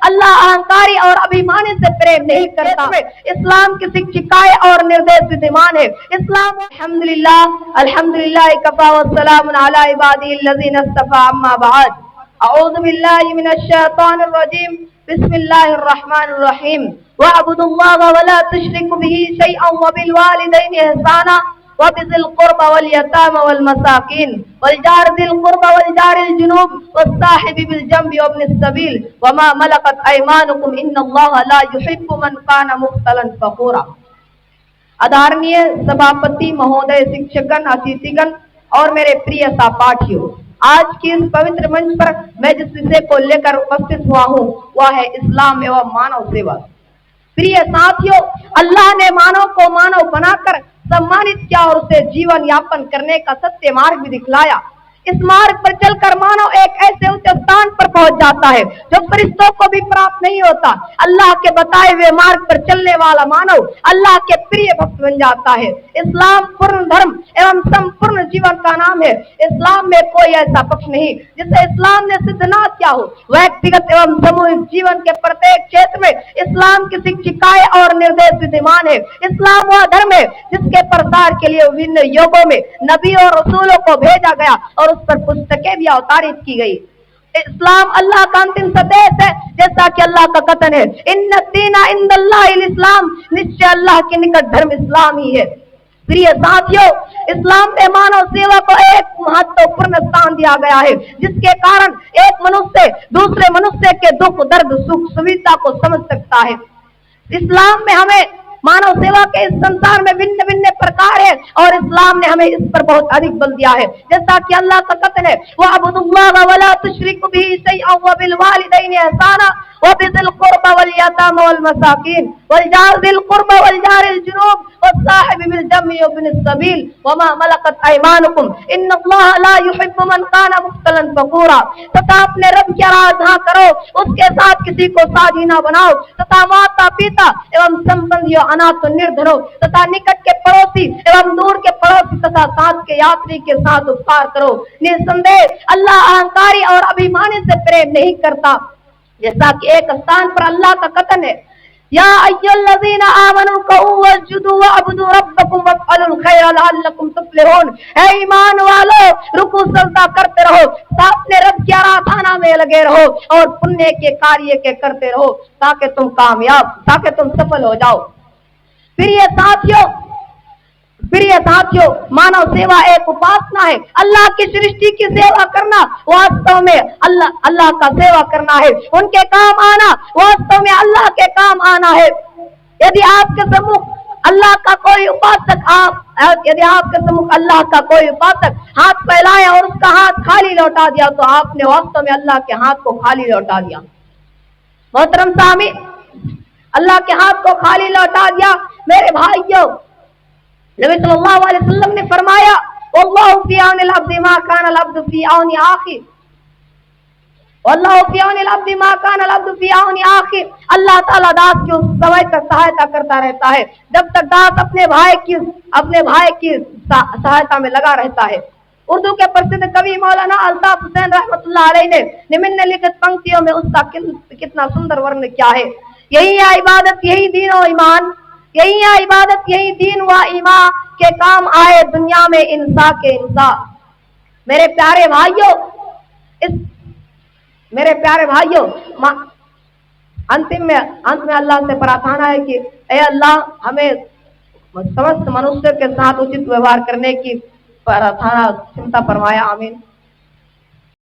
اللہ अहंकारी और अभिमानी से प्रेम नहीं करता। इस्लाम की शिक्षिकाएं और निर्देश विद्यमान है। इस्लाम अल्हम्दुलिल्लाह कफा व सलामुन अला इबादिल्लज़ीना इस्तफा अम्मा बाद अऊज़ु बिल्लाहि मिनश शैतानिर रजीम बिस्मिल्लाहिर रहमानिर रहीम वअब्दुल्लाह व ला तुश्रिकू बिही शैअन व बिल वालिदैनि इहसाना वबिज़िल क़ुर्बा वल यतामा वल मसाकीन वल जार ज़िल क़ुर्बा वल जारिल जुनूब वस्साहिबि बिल जंबि वब्निस सबील वमा मलकत अयमानुकुम इन्नल्लाहा ला युहिब्बु मन कान मुख्तलन फ़खूरा। आदरणीय सभापति महोदय, शिक्षकगण, अतिथिगण और मेरे प्रिय सहपाठियों, आज की इस पवित्र मंच पर मैं जिस विषय को लेकर उपस्थित हुआ हूँ वह है इस्लाम एवं मानव सेवा। प्रिय साथियों, अल्लाह ने मानव को मानव बनाकर सम्मानित किया और उसे जीवन यापन करने का सत्य मार्ग भी दिखलाया। इस मार्ग पर चलकर मानव एक ऐसे उच्च स्थान पर पहुंच जाता है जो फरिश्तों को भी प्राप्त नहीं होता। अल्लाह के बताए हुए मार्ग पर चलने वाला मानव अल्लाह के प्रिय भक्त बन जाता है। इस्लाम पूर्ण धर्म एवं संपूर्ण जीवन का नाम है। इस्लाम में कोई ऐसा पक्ष नहीं जिसे इस्लाम ने सिद्ध ना किया हो। व्यक्तिगत एवं सामूहिक जीवन के प्रत्येक क्षेत्र में इस्लाम की शिक्षिकाएं और निर्देश विद्यमान है। इस्लाम वह धर्म है जिसके प्रसार के लिए विभिन्न युगों में नबी और रसूलों को भेजा गया और उस पर पुस्तकें भी अवतारित की गई। इस्लाम अल्लाह का अंतिम संदेश है, जैसा कि अल्लाह का कथन है, इन्ना दीना इंदल्लाहिल इस्लाम, निश्चय अल्लाह के निकट धर्म इस्लाम ही है। प्रिय साथियों, इस्लाम में मानव सेवा को एक महत्वपूर्ण स्थान दिया गया है, जिसके कारण एक मनुष्य दूसरे मनुष्य के दुख, दर्द, सुख, सुविधा को समझ सकता है। इस्लाम में हमें मानव सेवा के इस संसार में भिन्न भिन्न प्रकार है और इस्लाम ने हमें इस पर बहुत अधिक बल दिया है। जैसा कि अल्लाह का कथन है, वअब्दुल्लाह व ला तुश्रिकू बिही शैअन व बिल वालिदैनि इहसाना वबिज़िल क़ुर्बा वल यतामा वल मसाकीन वल जार ज़िल क़ुर्बा वल जारिल जुनूब वस्साहिबि बिल जंबि वब्निस सबील वमा मलकत अयमानुकुम इन्नल्लाहा ला युहिब्बु मन कान मुख्तलन फ़खूरा। तथा अपने रब की आराधना करो, उसके साथ किसी को साझी न बनाओ, तथा माता पिता एवं संबंधियों, अनाथ निर्धनों तथा निकट के पड़ोसी एवं दूर के पड़ोसी तथा साथ के यात्री के साथ उपकार करो। निसंदेह अल्लाह अहंकारी और अभिमानी से प्रेम नहीं करता। जैसा कि एक स्थान पर अल्लाह का कथन है, या अय्युहल्लज़ीना आमनू कऊ वस्जुदू वअब्दू रब्बकुम वफ़अलुल खैर लअल्लकुम तुफ्लिहून। हे ईमान वालों, रुकू सजदा करते रहो, अपने रब की आराधना में लगे रहो और पुण्य के कार्य के करते रहो ताकि तुम सफल हो जाओ। प्रिय साथियों, मानव सेवा एक उपासना है। अल्लाह की सृष्टि की सेवा करना वास्तव में अल्लाह का सेवा करना है। उनके काम आना वास्तव में अल्लाह के काम आना है। यदि आपके सम्मुख अल्लाह का कोई उपासक हाथ फैलाए और उसका हाथ खाली लौटा दिया तो आपने वास्तव में अल्लाह के हाथ को खाली लौटा दिया। मोहतरम सामी, अल्लाह के हाथ को खाली लौटा दिया। मेरे भाइयों, नबी सल्लल्लाहु अलैहि वसल्लम ने फरमाया, वल्लाहु फी औनिल अब्दि मा कान अल अब्दु फी औनि आखी, वल्लाहु फी औनिल अब्दि मा कान अल अब्दु फी औनि आखी। अल्लाह ताला दास की उस समय तक सहायता करता रहता है जब तक दास अपने भाई की सहायता में लगा रहता है। उर्दू के प्रसिद्ध कवि मौलाना अल्ताफ हुसैन रहमतुल्लाह अलैह ने निम्नलिखित पंक्तियों में उसका कितना सुंदर वर्णन किया है। यही है इबादत, यही दीन और ईमान, यही है इबादत, यही दीन व ईमान के काम आए दुनिया में इंसा के इंसा। मेरे प्यारे भाइयों, अंत में अल्लाह से प्रार्थना है कि ऐ अल्लाह, हमें समस्त मनुष्य के साथ उचित व्यवहार करने की प्रार्थना चिंता फरमाया। आमीन।